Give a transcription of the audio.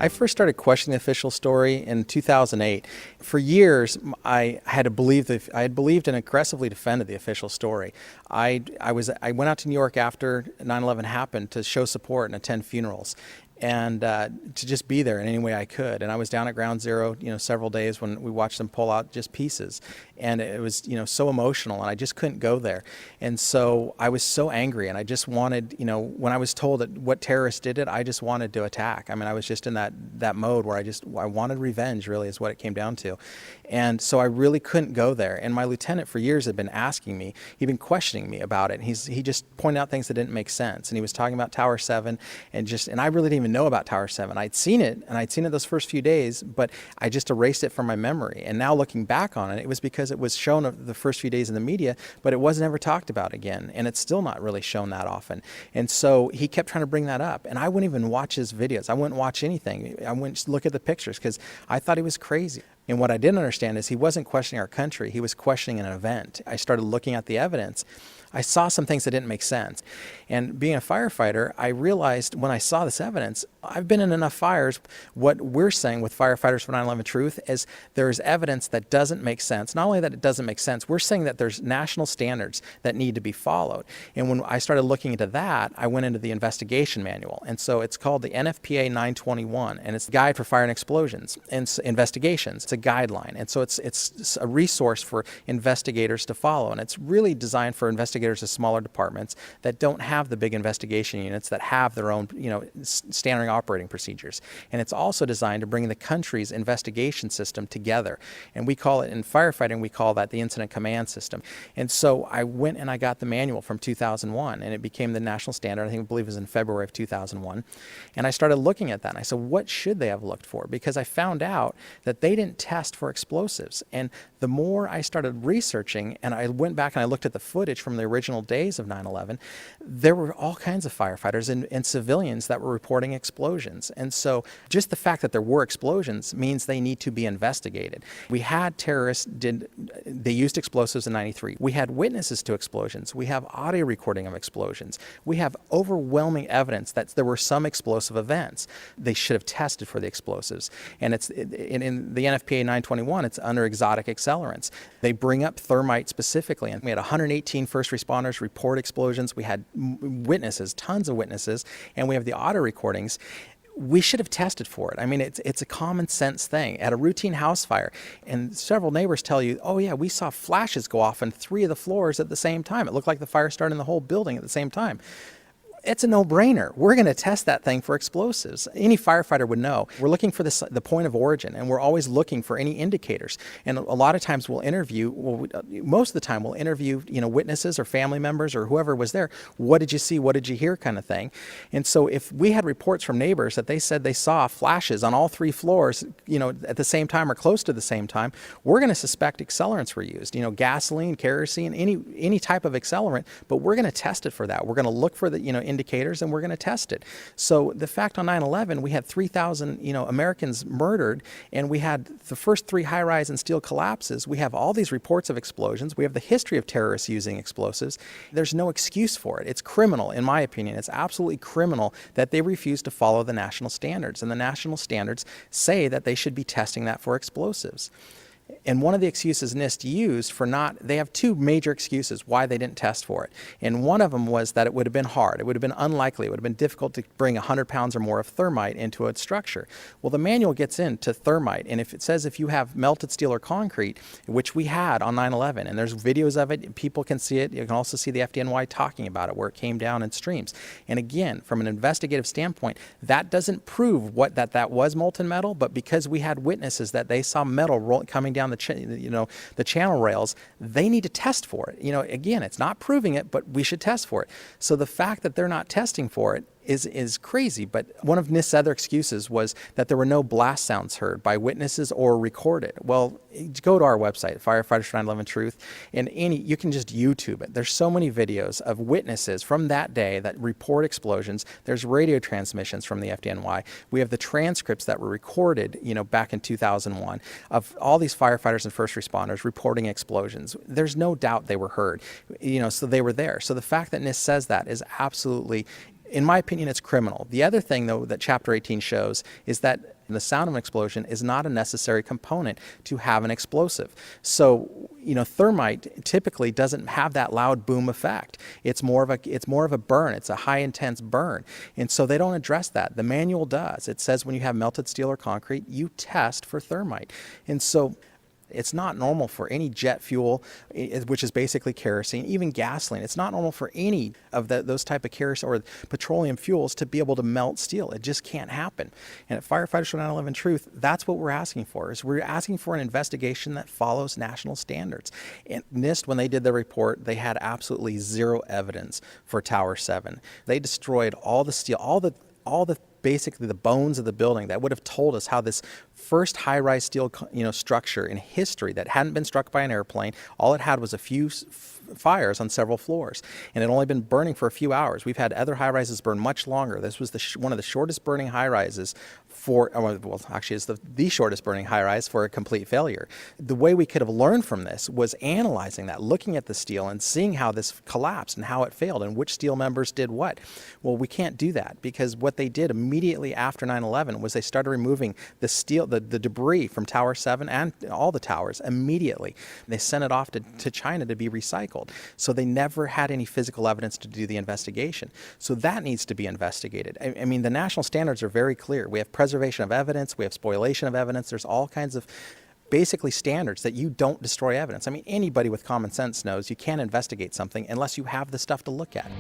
I first started questioning the official story in 2008. For years, I had believed and aggressively defended the official story. I went out to New York after 9/11 happened to show support and attend funerals, and to just be there in any way I could. And I was down at Ground Zero, several days when we watched them pull out just pieces, and it was, so emotional, and I just couldn't go there. And so I was so angry, and I just wanted, when I was told that what terrorists did it, I just wanted to attack. I mean, I was just in that mode where I wanted revenge, really, is what it came down to. And so I really couldn't go there. And my lieutenant for years had been asking me, he'd been questioning me about it. And he just pointed out things that didn't make sense. And he was talking about Tower 7 and I really didn't even know about Tower 7. I'd seen it those first few days, but I just erased it from my memory. And now looking back on it, it was because it was shown the first few days in the media, but it wasn't ever talked about again. And it's still not really shown that often. And so he kept trying to bring that up. And I wouldn't even watch his videos. I wouldn't watch anything. I wouldn't look at the pictures because I thought he was crazy. And what I didn't understand is he wasn't questioning our country. He was questioning an event. I started looking at the evidence. I saw some things that didn't make sense. And being a firefighter, I realized when I saw this evidence, I've been in enough fires. What we're saying with Firefighters for 9/11 Truth is there's evidence that doesn't make sense. Not only that it doesn't make sense, we're saying that there's national standards that need to be followed. And when I started looking into that, I went into the investigation manual. And so it's called the NFPA 921, and it's the Guide for Fire and Explosions and Investigations. It's a guideline. And so it's a resource for investigators to follow. And it's really designed for investigators of smaller departments that don't have the big investigation units that have their own, standard operating procedures. And it's also designed to bring the country's investigation system together. And we call it, in firefighting, we call that the incident command system. And so I went and I got the manual from 2001, and it became the national standard. I believe it was in February of 2001. And I started looking at that, and I said, what should they have looked for? Because I found out that they didn't test for explosives. And the more I started researching, and I went back and I looked at the footage from the original days of 9/11, there were all kinds of firefighters and civilians that were reporting explosions. And so just the fact that there were explosions means they need to be investigated. We had terrorists, they used explosives in 93. We had witnesses to explosions. We have audio recording of explosions. We have overwhelming evidence that there were some explosive events. They should have tested for the explosives. And it's in the NFPA 921, it's under exotic accelerants. They bring up thermite specifically. And we had 118 first responders report explosions. We had witnesses, tons of witnesses, and we have the audio recordings. We should have tested for it. I mean, it's a common sense thing. At a routine house fire, and several neighbors tell you, oh yeah, we saw flashes go off on 3 of the floors at the same time. It looked like the fire started in the whole building at the same time. It's a no-brainer. We're going to test that thing for explosives. Any firefighter would know. We're looking for the point of origin, and we're always looking for any indicators. And a lot of times we'll interview, most of the time we'll interview, witnesses or family members or whoever was there. What did you see? What did you hear? Kind of thing. And so if we had reports from neighbors that they said they saw flashes on all 3 floors, at the same time or close to the same time, we're going to suspect accelerants were used. Gasoline, kerosene, any type of accelerant, but we're going to test it for that. We're going to look for the, indicators, and we're going to test it. So the fact on 9/11, we had 3,000, Americans murdered, and we had the first 3 high-rise and steel collapses. We have all these reports of explosions. We have the history of terrorists using explosives. There's no excuse for it. It's criminal, in my opinion. It's absolutely criminal that they refuse to follow the national standards. And the national standards say that they should be testing that for explosives. And one of the excuses NIST used for they have 2 major excuses why they didn't test for it. And one of them was that it would have been hard. It would have been unlikely. It would have been difficult to bring 100 pounds or more of thermite into a structure. Well, the manual gets into thermite. And if it says if you have melted steel or concrete, which we had on 9/11, and there's videos of it, people can see it. You can also see the FDNY talking about it, where it came down in streams. And again, from an investigative standpoint, that doesn't prove that was molten metal, but because we had witnesses that they saw metal coming down the channel rails, they need to test for it. Again, it's not proving it, but we should test for it. So the fact that they're not testing for it is crazy. But one of NIST's other excuses was that there were no blast sounds heard by witnesses or recorded. Well, go to our website, Firefighters for 9/11 Truth, and you can just YouTube it. There's so many videos of witnesses from that day that report explosions. There's radio transmissions from the FDNY. We have the transcripts that were recorded, back in 2001 of all these firefighters and first responders reporting explosions. There's no doubt they were heard, so they were there. So the fact that NIST says that is absolutely In my opinion, it's criminal. The other thing, though, that Chapter 18 shows is that the sound of an explosion is not a necessary component to have an explosive. So, thermite typically doesn't have that loud boom effect. It's more of a burn. It's a high intense burn. And so they don't address that. The manual does. It says when you have melted steel or concrete, you test for thermite. And so it's not normal for any jet fuel, which is basically kerosene, even gasoline. It's not normal for any of those type of kerosene or petroleum fuels to be able to melt steel. It just can't happen. And at Firefighters for 9/11 Truth, that's what we're asking for. Is we're asking for an investigation that follows national standards. And NIST, when they did their report, they had absolutely zero evidence for Tower 7. They destroyed all the steel, all the basically the bones of the building that would have told us how this first high-rise steel structure in history that hadn't been struck by an airplane, all it had was a few fires on several floors, and it had only been burning for a few hours. We've had other high-rises burn much longer. This was one of the shortest burning high-rises actually it's the shortest burning high-rise for a complete failure. The way we could have learned from this was analyzing that, looking at the steel and seeing how this collapsed and how it failed and which steel members did what. Well, we can't do that because what they did immediately after 9/11 was they started removing the steel, the debris from Tower 7 and all the towers immediately. They sent it off to China to be recycled. So they never had any physical evidence to do the investigation. So that needs to be investigated. I mean, the national standards are very clear. We have preservation of evidence, we have spoliation of evidence. There's all kinds of basically standards that you don't destroy evidence. I mean, anybody with common sense knows you can't investigate something unless you have the stuff to look at.